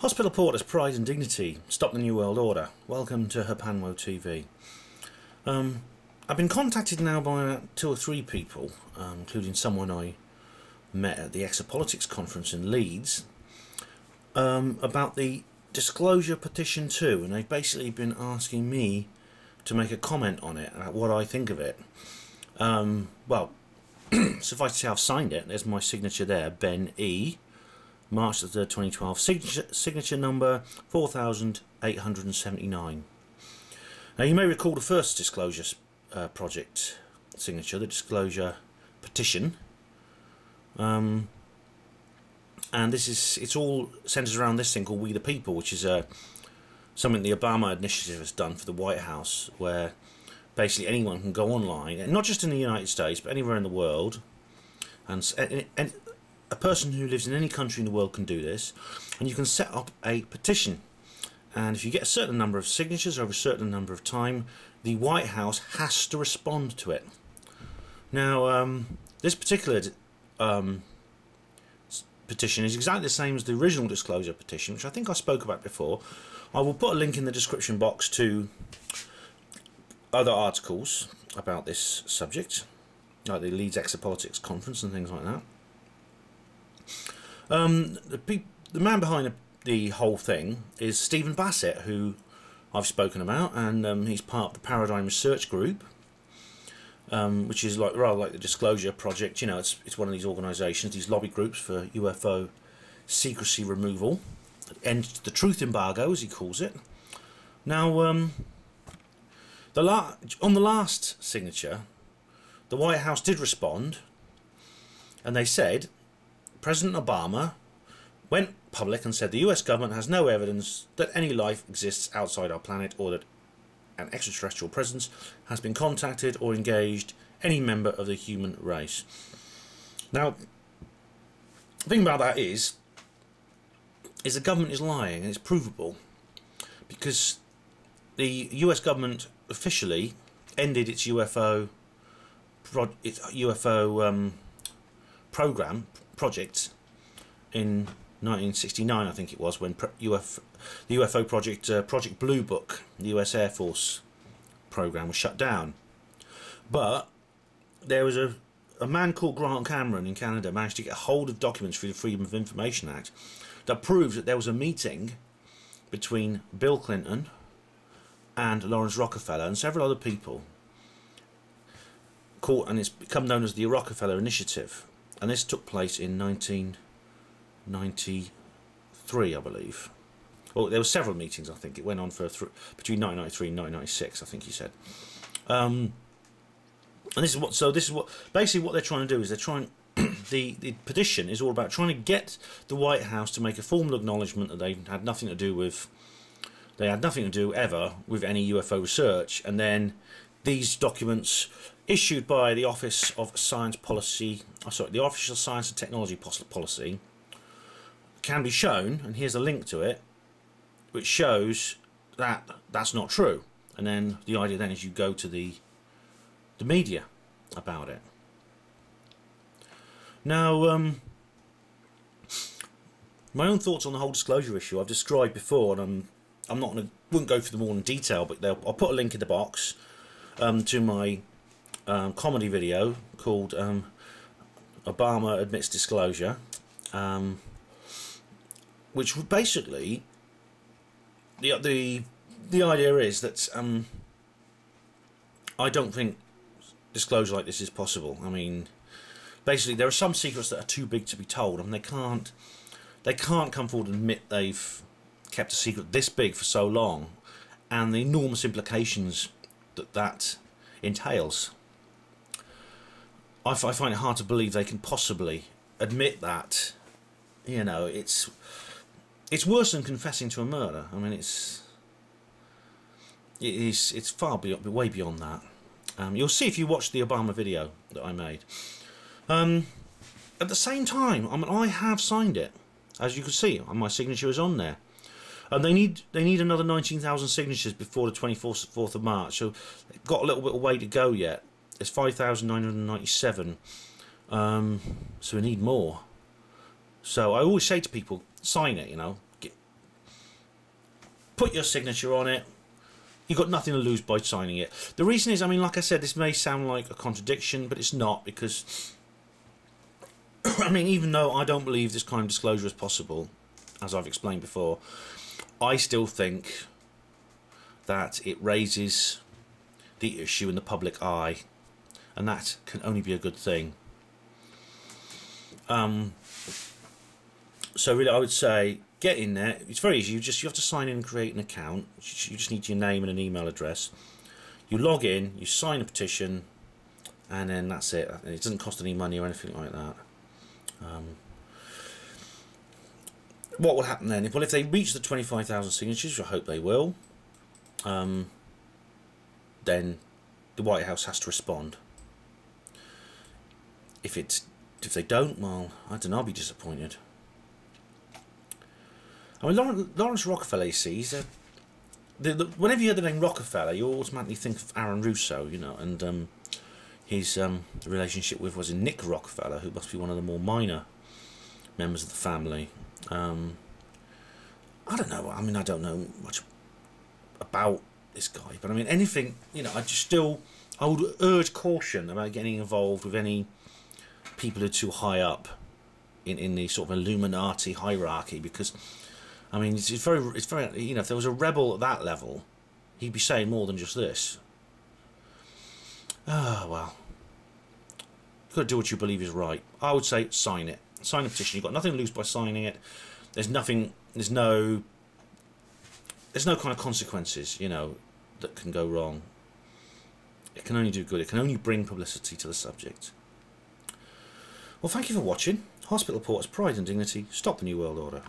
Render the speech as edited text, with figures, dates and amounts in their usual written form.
Hospital Porter's Pride and Dignity, Stop the New World Order. Welcome to Herpanwo TV. I've been contacted now by about 2 or 3 people, including someone I met at the Exopolitics conference in Leeds, about the Disclosure Petition II, and they've basically been asking me to make a comment on it, about what I think of it. Well, suffice to say I've signed it. There's my signature there, Ben E. March the 3rd, 2012, signature number 4879. Now you may recall the first disclosure project signature, the disclosure petition, and it's all centres around this thing called We the People, which is something the Obama initiative has done for the White House, where basically anyone can go online, and not just in the United States but anywhere in the world, and a person who lives in any country in the world can do this, and you can set up a petition, and if you get a certain number of signatures over a certain number of time, the White House has to respond to it. Now this particular petition is exactly the same as the original disclosure petition, which I think I spoke about before. I will put a link in the description box to other articles about this subject, like the Leeds Exopolitics conference and things like that. The man behind the whole thing is Stephen Bassett, who I've spoken about, and he's part of the Paradigm Research Group, which is rather like the Disclosure Project. You know, it's one of these organisations, these lobby groups for UFO secrecy removal, and the truth embargo, as he calls it. Now, on the last signature, the White House did respond, and they said President Obama went public and said the US government has no evidence that any life exists outside our planet, or that an extraterrestrial presence has been contacted or engaged any member of the human race. Now, the thing about that is the government is lying, and it's provable, because the US government officially ended its UFO project in 1969, I think it was, when the UFO project, Project Blue Book, the US Air Force program, was shut down. But there was a man called Grant Cameron in Canada managed to get hold of documents through the Freedom of Information Act that proved that there was a meeting between Bill Clinton and Lawrence Rockefeller and several other people, and it's become known as the Rockefeller Initiative. And this took place in 1993, I believe. Well, there were several meetings, I think. It went on for between 1993 and 1996, I think he said. And this is what basically what they're trying to do is they're trying. The petition is all about trying to get the White House to make a formal acknowledgement that they had nothing to do ever with any UFO research, and then these documents issued by the Office of Science Policy, the Official Science and Technology Policy, can be shown, and here's a link to it, which shows that that's not true. And then the idea then is you go to the media about it. Now, my own thoughts on the whole disclosure issue I've described before, and wouldn't go through them all in detail, but I'll put a link in the box to my comedy video called Obama Admits Disclosure, which basically the idea is that I don't think disclosure like this is possible. I mean, basically there are some secrets that are too big to be told, and they can't come forward and admit they've kept a secret this big for so long, and the enormous implications that entails. I find it hard to believe they can possibly admit that. You know, it's worse than confessing to a murder. I mean, it's way beyond that. You'll see if you watch the Obama video that I made. At the same time, I have signed it, as you can see, and my signature is on there. And they need another 19,000 signatures before the 24th of March, so they've got a little bit of way to go yet. There's 5,997, so we need more. So I always say to people, sign it, you know, put your signature on it. You've got nothing to lose by signing it. The reason is, I mean, like I said, this may sound like a contradiction, but it's not, because I mean, even though I don't believe this kind of disclosure is possible, as I've explained before, I still think that it raises the issue in the public eye, and that can only be a good thing. So really, I would say get in there. It's very easy. You have to sign in and create an account. You just need your name and an email address. You log in, you sign a petition, and then that's it. It doesn't cost any money or anything like that. What will happen then? Well, if they reach the 25,000 signatures, which I hope they will, then the White House has to respond. If they don't, well, I don't know, I'll be disappointed. I mean, Lawrence Rockefeller, you see, whenever you hear the name Rockefeller, you automatically think of Aaron Russo, you know, and his relationship with, was it Nick Rockefeller, who must be one of the more minor members of the family. I don't know. I mean, I don't know much about this guy, but I mean, anything, you know, I would urge caution about getting involved with any people who are too high up in the sort of Illuminati hierarchy, because I mean, it's very, you know, if there was a rebel at that level, he'd be saying more than just this. Ah, well, you've got to do what you believe is right. I would say sign it. Sign the petition. You've got nothing to lose by signing it. There's no kind of consequences, you know, that can go wrong. It can only do good. It can only bring publicity to the subject. Well, thank you for watching. Hospital Reporters, Pride and Dignity. Stop the New World Order.